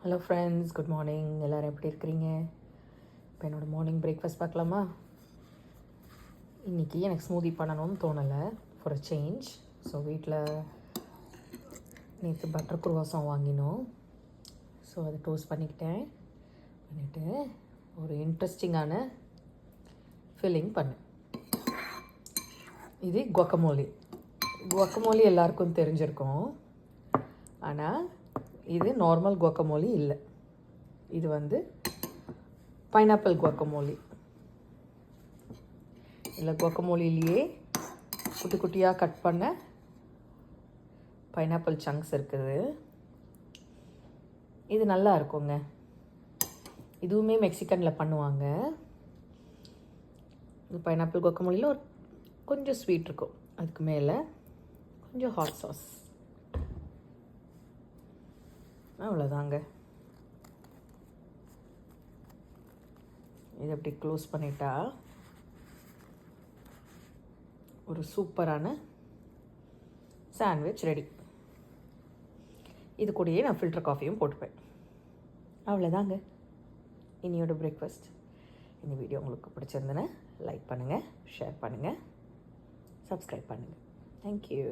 Hello friends, good morning. எல்லோரும் எப்படி இருக்கிறீங்க? இப்போ என்னோடய மார்னிங் பிரேக்ஃபாஸ்ட் பார்க்கலாமா? இன்றைக்கி எனக்கு ஸ்மூதி பண்ணணும்னு தோணலை, ஃபார் அ சேஞ்ச். ஸோ வீட்டில் நேற்று பட்டர் குருவாசம் வாங்கினோம். ஸோ அதை டோஸ்ட் பண்ணிவிட்டு ஒரு இன்ட்ரெஸ்டிங்கான ஃபில்லிங் பண்ணேன். இது குவாக்கமோலி எல்லாருக்கும் தெரிஞ்சிருக்கும். ஆனால் இது நார்மல் குவாக்கமோலி இல்லை, இது பைனாப்பிள் குவாக்கமோலி. இல்லை, குவாக்கமோலிலேயே குட்டி குட்டியாக கட் பண்ண பைனாப்பிள் சங்க்ஸ் இருக்குது. இது நல்லா இருக்குங்க. இதுவுமே மெக்சிகனில் பண்ணுவாங்க. இந்த பைனாப்பிள் குவாக்கமோலியில் ஒரு கொஞ்சம் ஸ்வீட் இருக்கும், அதுக்கு மேலே கொஞ்சம் ஹாட் சாஸ். அவ்வளோதாங்க. இதை அப்படி க்ளோஸ் பண்ணிட்டா ஒரு சூப்பரான சாண்ட்விச் ரெடி. இது கூடயே நான் ஃபில்டர் காஃபியும் போட்டுப்பேன். அவ்வளோதாங்க இன்னையோட பிரேக்ஃபாஸ்ட். இந்த வீடியோ உங்களுக்கு பிடிச்சிருந்தேன்னா லைக் பண்ணுங்கள், ஷேர் பண்ணுங்கள், சப்ஸ்கிரைப் பண்ணுங்கள். தேங்க்யூ.